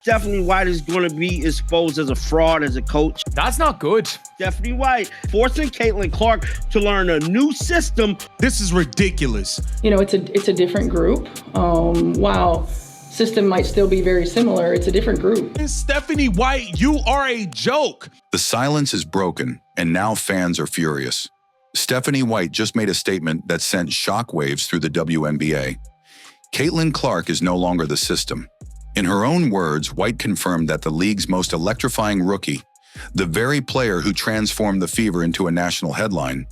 Stephanie White is going to be exposed as a fraud as a coach. That's not good. Stephanie White forcing Caitlin Clark to learn a new system. This is ridiculous. You know, it's a different group. While system might still be very similar, it's a different group. Stephanie White, you are a joke. The silence is broken, and now fans are furious. Stephanie White just made a statement that sent shockwaves through the WNBA. Caitlin Clark is no longer the system. In her own words, White confirmed that the league's most electrifying rookie, the very player who transformed the Fever into a national headline,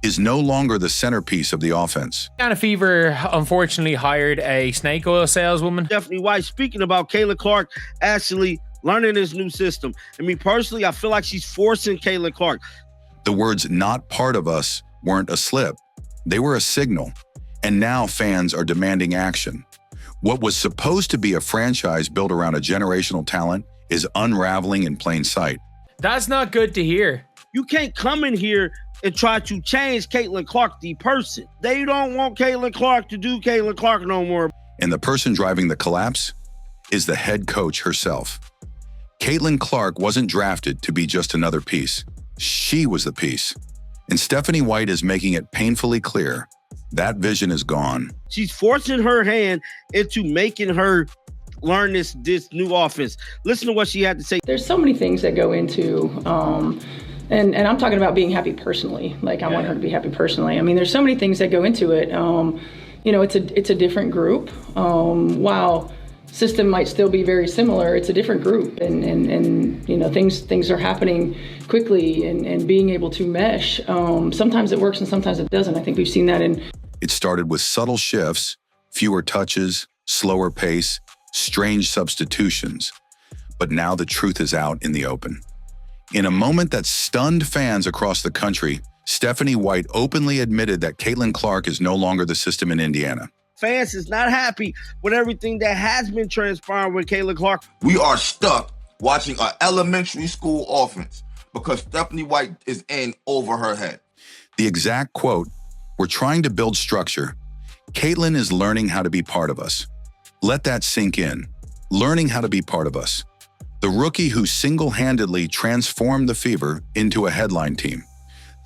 is no longer the centerpiece of the offense. Indiana Fever unfortunately hired a snake oil saleswoman. Stephanie White speaking about Caitlin Clark actually learning this new system. I mean, personally, I feel like she's forcing Caitlin Clark. The words "not part of us" weren't a slip. They were a signal. And now fans are demanding action. What was supposed to be a franchise built around a generational talent is unraveling in plain sight. That's not good to hear. You can't come in here and try to change Caitlin Clark, the person. They don't want Caitlin Clark to do Caitlin Clark no more. And the person driving the collapse is the head coach herself. Caitlin Clark wasn't drafted to be just another piece. She was the piece. And Stephanie White is making it painfully clear that vision is gone. She's forcing her hand into making her learn this new offense. Listen to what she had to say. There's so many things that go into, and I'm talking about being happy personally. Like, I want her to be happy personally. I mean, there's so many things that go into it. You know, it's a different group. While system might still be very similar, it's a different group, and you know, things are happening quickly, and being able to mesh. Sometimes it works and sometimes it doesn't. I think we've seen that in. It started with subtle shifts, fewer touches, slower pace, strange substitutions. But now the truth is out in the open. In a moment that stunned fans across the country, Stephanie White openly admitted that Caitlin Clark is no longer the system in Indiana. Fans is not happy with everything that has been transpiring with Caitlin Clark. We are stuck watching an elementary school offense because Stephanie White is in over her head. The exact quote, "We're trying to build structure. Caitlin is learning how to be part of us." Let that sink in. Learning how to be part of us. The rookie who single-handedly transformed the Fever into a headline team.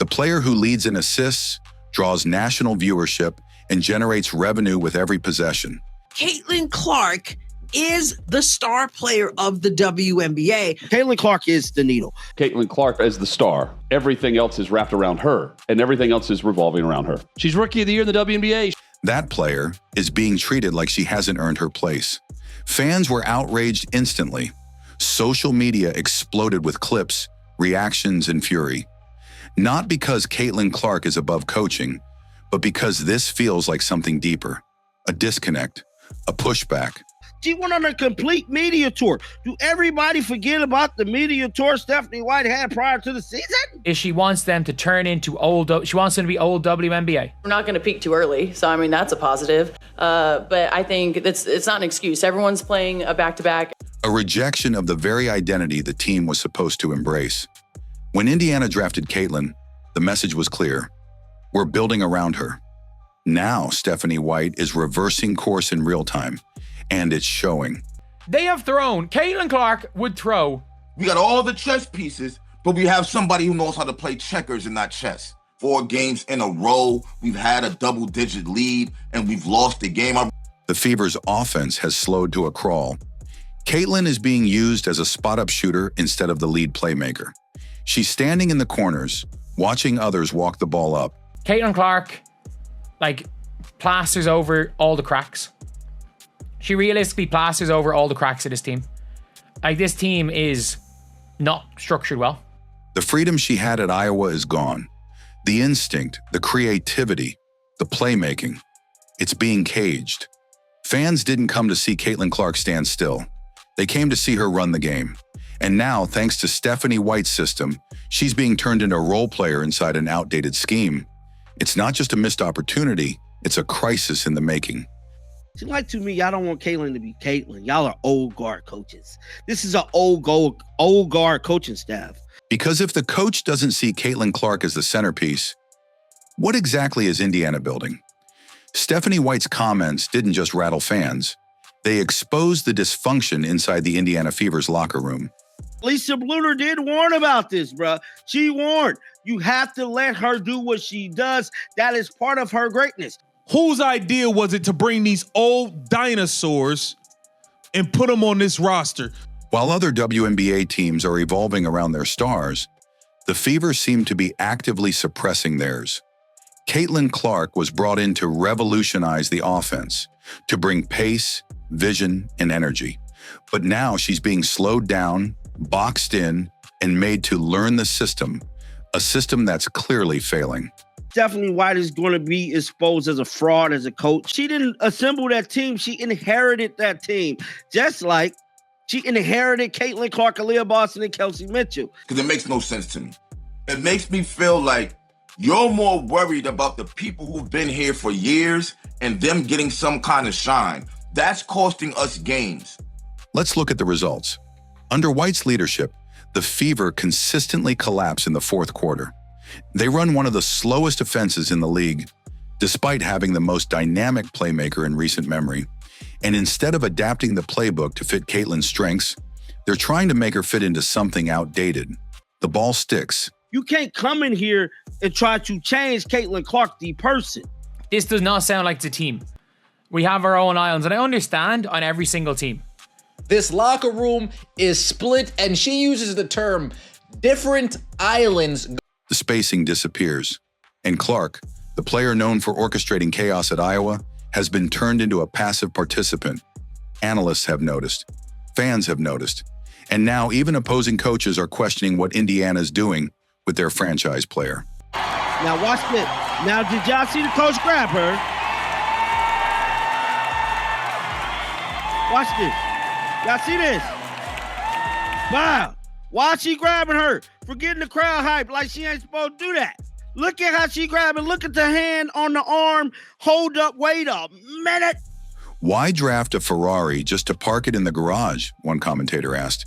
The player who leads in assists, draws national viewership, and generates revenue with every possession. Caitlin Clark is the star player of the WNBA. Caitlin Clark is the needle. Caitlin Clark is the star. Everything else is wrapped around her, and everything else is revolving around her. She's Rookie of the Year in the WNBA. That player is being treated like she hasn't earned her place. Fans were outraged instantly. Social media exploded with clips, reactions, and fury. Not because Caitlin Clark is above coaching, but because this feels like something deeper. A disconnect, a pushback. She went on a complete media tour. Do everybody forget about the media tour Stephanie White had prior to the season? She wants them to turn into she wants them to be old WNBA. We're not going to peak too early, so I mean, that's a positive. But I think it's not an excuse. Everyone's playing a back-to-back. A rejection of the very identity the team was supposed to embrace. When Indiana drafted Caitlin, the message was clear. We're building around her. Now Stephanie White is reversing course in real time. And it's showing. They have thrown. Caitlin Clark would throw. We got all the chess pieces, but we have somebody who knows how to play checkers and not chess. 4 games in a row, we've had a double-digit lead, and we've lost the game. The Fever's offense has slowed to a crawl. Caitlin is being used as a spot-up shooter instead of the lead playmaker. She's standing in the corners, watching others walk the ball up. Caitlin Clark, plasters over all the cracks. She realistically plasters over all the cracks of this team. This team is not structured well. The freedom she had at Iowa is gone. The instinct, the creativity, the playmaking, it's being caged. Fans didn't come to see Caitlin Clark stand still. They came to see her run the game. And now, thanks to Stephanie White's system, she's being turned into a role player inside an outdated scheme. It's not just a missed opportunity, it's a crisis in the making. See, to me, y'all don't want Caitlin to be Caitlin. Y'all are old guard coaches. This is an old guard coaching staff. Because if the coach doesn't see Caitlin Clark as the centerpiece, what exactly is Indiana building? Stephanie White's comments didn't just rattle fans. They exposed the dysfunction inside the Indiana Fever's locker room. Lisa Bluter did warn about this, bro. She warned. You have to let her do what she does. That is part of her greatness. Whose idea was it to bring these old dinosaurs and put them on this roster? While other WNBA teams are evolving around their stars, the Fever seem to be actively suppressing theirs. Caitlin Clark was brought in to revolutionize the offense, to bring pace, vision, and energy. But now she's being slowed down, boxed in, and made to learn the system, a system that's clearly failing. Stephanie White is going to be exposed as a fraud as a coach. She didn't assemble that team. She inherited that team, just like she inherited Caitlin Clark, Aaliyah Boston, and Kelsey Mitchell. Because it makes no sense to me. It makes me feel like you're more worried about the people who've been here for years and them getting some kind of shine. That's costing us games. Let's look at the results. Under White's leadership, the Fever consistently collapse in the fourth quarter. They run one of the slowest offenses in the league, despite having the most dynamic playmaker in recent memory. And instead of adapting the playbook to fit Caitlin's strengths, they're trying to make her fit into something outdated. The ball sticks. You can't come in here and try to change Caitlin Clark, the person. This does not sound like the team. We have our own islands, and I understand on every single team. This locker room is split, and she uses the term different islands. The spacing disappears, and Clark, the player known for orchestrating chaos at Iowa, has been turned into a passive participant. Analysts have noticed, fans have noticed, and now even opposing coaches are questioning what Indiana's doing with their franchise player. Now watch this. Now did y'all see the coach grab her? Watch this. Y'all see this? Wow. Why she grabbing her? For getting the crowd hype like she ain't supposed to do that. Look at how she grabbing. Look at the hand on the arm. Hold up. Wait a minute. Why draft a Ferrari just to park it in the garage? One commentator asked.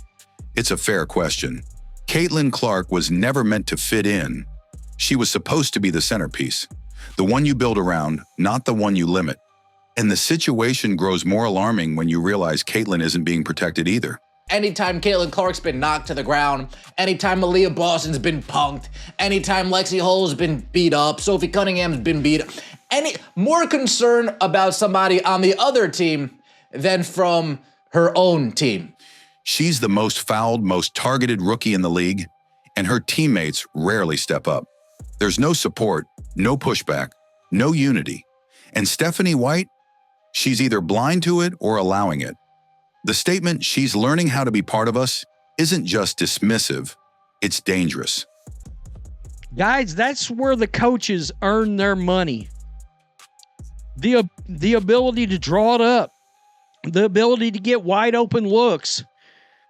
It's a fair question. Caitlin Clark was never meant to fit in. She was supposed to be the centerpiece, the one you build around, not the one you limit. And the situation grows more alarming when you realize Caitlin isn't being protected either. Anytime Caitlin Clark's been knocked to the ground, anytime Aaliyah Boston's been punked, anytime Lexi Hull's been beat up, Sophie Cunningham's been beat up, any more concern about somebody on the other team than from her own team. She's the most fouled, most targeted rookie in the league, and her teammates rarely step up. There's no support, no pushback, no unity. And Stephanie White, she's either blind to it or allowing it. The statement, "she's learning how to be part of us," isn't just dismissive, it's dangerous. Guys, that's where the coaches earn their money. The ability to draw it up, the ability to get wide open looks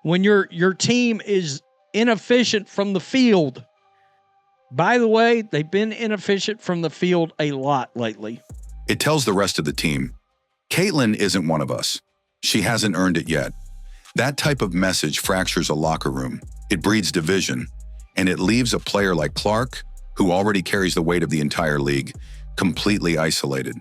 when your team is inefficient from the field. By the way, they've been inefficient from the field a lot lately. It tells the rest of the team, Caitlin isn't one of us. She hasn't earned it yet. That type of message fractures a locker room. It breeds division, and it leaves a player like Clark, who already carries the weight of the entire league, completely isolated.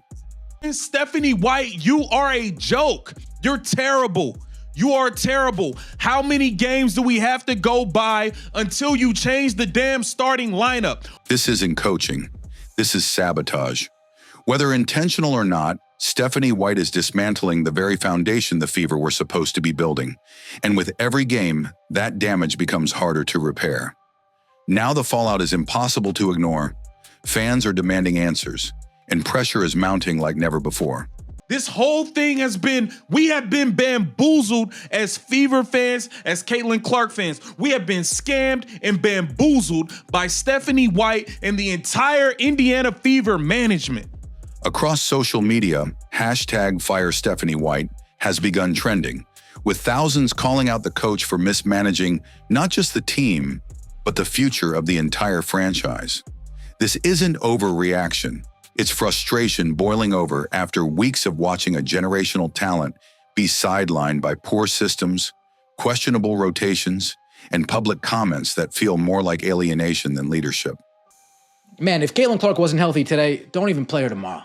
And Stephanie White, you are a joke. You're terrible. You are terrible. How many games do we have to go by until you change the damn starting lineup? This isn't coaching. This is sabotage. Whether intentional or not, Stephanie White is dismantling the very foundation the Fever were supposed to be building. And with every game, that damage becomes harder to repair. Now the fallout is impossible to ignore. Fans are demanding answers, and pressure is mounting like never before. This whole thing we have been bamboozled as Fever fans, as Caitlin Clark fans. We have been scammed and bamboozled by Stephanie White and the entire Indiana Fever management. Across social media, #FireStephanieWhite has begun trending, with thousands calling out the coach for mismanaging not just the team, but the future of the entire franchise. This isn't overreaction. It's frustration boiling over after weeks of watching a generational talent be sidelined by poor systems, questionable rotations, and public comments that feel more like alienation than leadership. Man, if Caitlin Clark wasn't healthy today, don't even play her tomorrow.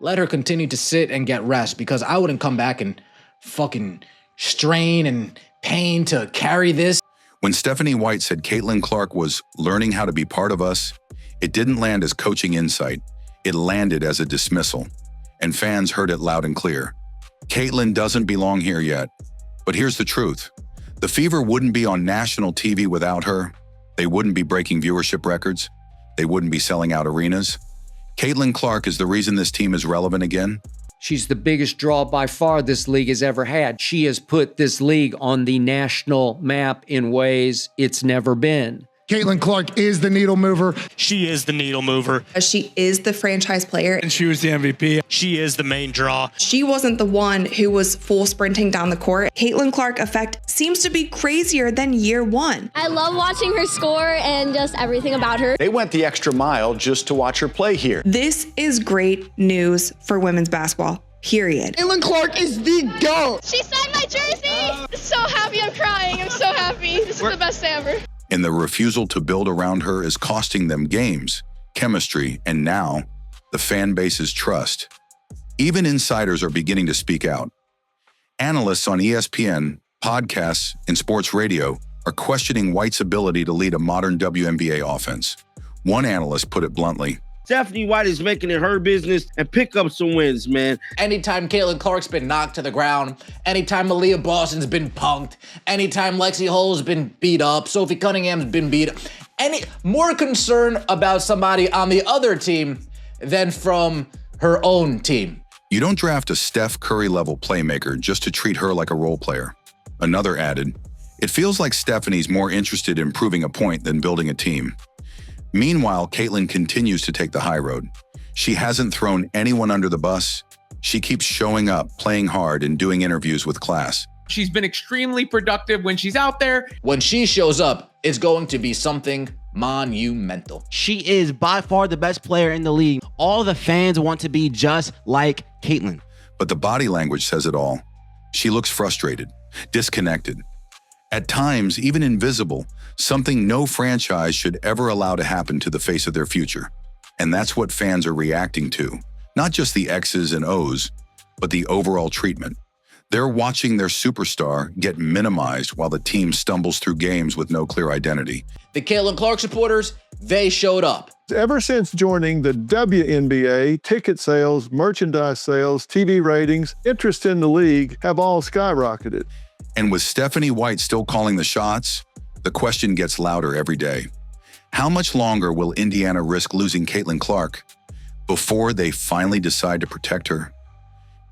Let her continue to sit and get rest, because I wouldn't come back and fucking strain and pain to carry this. When Stephanie White said Caitlin Clark was learning how to be part of us, it didn't land as coaching insight. It landed as a dismissal, and fans heard it loud and clear. Caitlin doesn't belong here yet. But here's the truth. The Fever wouldn't be on national TV without her. They wouldn't be breaking viewership records. They wouldn't be selling out arenas. Caitlin Clark is the reason this team is relevant again. She's the biggest draw by far this league has ever had. She has put this league on the national map in ways it's never been. Caitlin Clark is the needle mover. She is the needle mover. She is the franchise player. And she was the MVP. She is the main draw. She wasn't the one who was full sprinting down the court. Caitlin Clark effect seems to be crazier than year one. I love watching her score and just everything about her. They went the extra mile just to watch her play here. This is great news for women's basketball. Period. Caitlin Clark is the GOAT. She signed my jersey. So happy, I'm crying. I'm so happy. This is the best day ever. And the refusal to build around her is costing them games, chemistry, and now the fan base's trust. Even insiders are beginning to speak out. Analysts on ESPN, podcasts, and sports radio are questioning White's ability to lead a modern WNBA offense. One analyst put it bluntly: Stephanie White is making it her business and pick up some wins, man. Anytime Caitlin Clark's been knocked to the ground, anytime Aaliyah Boston's been punked, anytime Lexi Hull's been beat up, Sophie Cunningham's been beat up, any more concern about somebody on the other team than from her own team. You don't draft a Steph Curry-level playmaker just to treat her like a role player. Another added, it feels like Stephanie's more interested in proving a point than building a team. Meanwhile, Caitlin continues to take the high road. She hasn't thrown anyone under the bus. She keeps showing up, playing hard, and doing interviews with class. She's been extremely productive when she's out there. When she shows up, it's going to be something monumental. She is by far the best player in the league. All the fans want to be just like Caitlin. But the body language says it all. She looks frustrated, disconnected, at times even invisible, something no franchise should ever allow to happen to the face of their future. And that's what fans are reacting to. Not just the X's and O's, but the overall treatment. They're watching their superstar get minimized while the team stumbles through games with no clear identity. The Caitlin Clark supporters, they showed up. Ever since joining the WNBA, ticket sales, merchandise sales, TV ratings, interest in the league have all skyrocketed. And with Stephanie White still calling the shots, the question gets louder every day. How much longer will Indiana risk losing Caitlin Clark before they finally decide to protect her?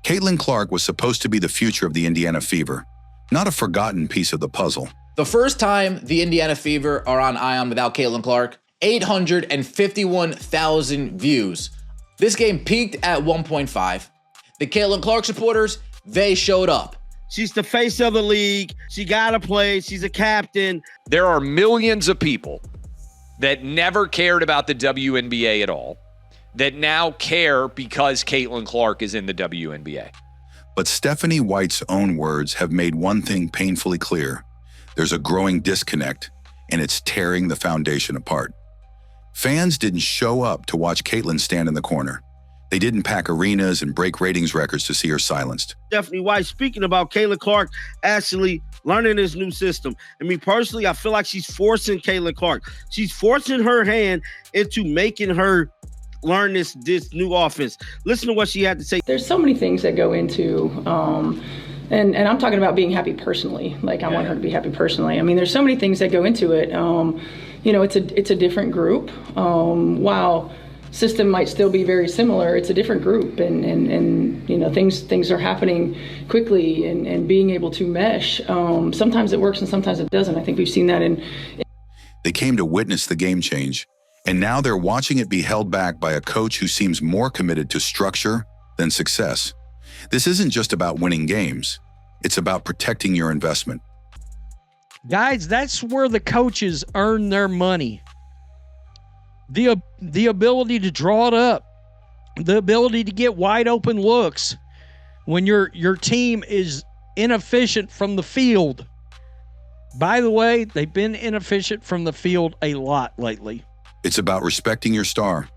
Caitlin Clark was supposed to be the future of the Indiana Fever, not a forgotten piece of the puzzle. The first time the Indiana Fever are on Ion without Caitlin Clark, 851,000 views. This game peaked at 1.5. The Caitlin Clark supporters, they showed up. She's the face of the league. She got to play. She's a captain. There are millions of people that never cared about the WNBA at all that now care because Caitlin Clark is in the WNBA. But Stephanie White's own words have made one thing painfully clear. There's a growing disconnect, and it's tearing the foundation apart. Fans didn't show up to watch Caitlin stand in the corner. They didn't pack arenas and break ratings records to see her silenced. Stephanie White, speaking about Caitlin Clark actually learning this new system. And me personally, I feel like she's forcing Caitlin Clark. She's forcing her hand into making her learn this new offense. Listen to what she had to say. There's so many things that go into, and I'm talking about being happy personally. Like I want her to be happy personally. I mean, there's so many things that go into it. You know, it's a different group. While system might still be very similar, it's a different group, and you know, things are happening quickly, and being able to mesh. Sometimes it works and sometimes it doesn't. I think we've seen that in. They came to witness the game change, and now they're watching it be held back by a coach who seems more committed to structure than success. This isn't just about winning games. It's about protecting your investment. Guys, that's where the coaches earn their money. The ability to draw it up, the ability to get wide open looks when your team is inefficient from the field. By the way, they've been inefficient from the field a lot lately. It's about respecting your star.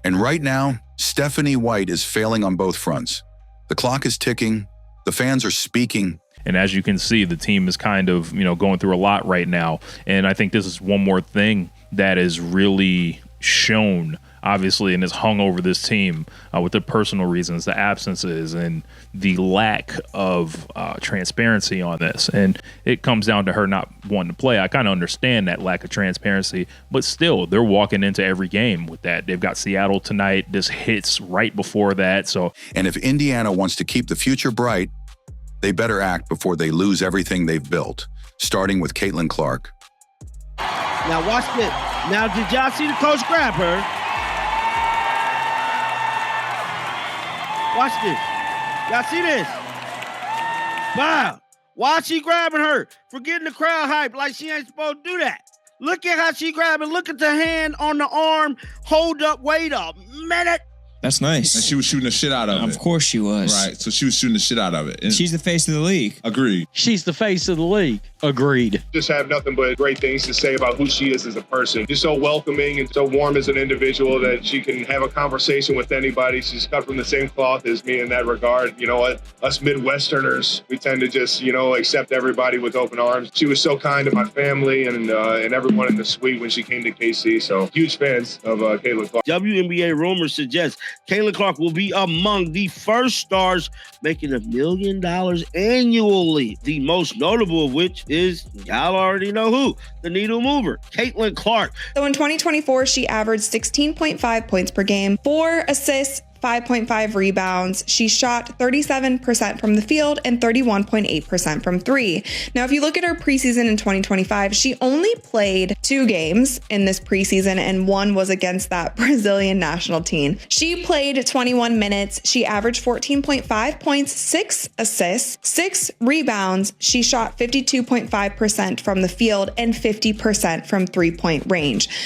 And right now, Stephanie White is failing on both fronts. The clock is ticking. The fans are speaking. And as you can see, the team is kind of, going through a lot right now. And I think this is one more thing that is really shown, obviously, and is hung over this team with the personal reasons, the absences, and the lack of transparency on this. And it comes down to her not wanting to play. I kind of understand that lack of transparency, but still, they're walking into every game with that. They've got Seattle tonight. This hits right before that. And if Indiana wants to keep the future bright, they better act before they lose everything they've built, starting with Caitlin Clark. Now watch this. Now, did y'all see the coach grab her? Watch this. Y'all see this? Wow. Why she grabbing her? For getting the crowd hype like she ain't supposed to do that. Look at how she grabbing. Look at the hand on the arm. Hold up. Wait a minute. That's nice. And she was shooting the shit out of it. Of course she was. Right. So she was shooting the shit out of it. And she's the face of the league. Agreed. She's the face of the league. Agreed. Just have nothing but great things to say about who she is as a person. Just so welcoming and so warm as an individual that she can have a conversation with anybody. She's cut from the same cloth as me in that regard. You know what? Us Midwesterners, we tend to just, accept everybody with open arms. She was so kind to my family and everyone in the suite when she came to KC. So huge fans of Caitlin Clark. WNBA rumors suggest Caitlin Clark will be among the first stars making $1 million annually. The most notable of which is, y'all already know who, the needle mover, Caitlin Clark. So in 2024, she averaged 16.5 points per game, 4 assists, 5.5 rebounds. She shot 37% from the field and 31.8% from three. Now, if you look at her preseason in 2025, she only played 2 games in this preseason, and one was against that Brazilian national team. She played 21 minutes. She averaged 14.5 points, 6 assists, 6 rebounds. She shot 52.5% from the field and 50% from 3-point range.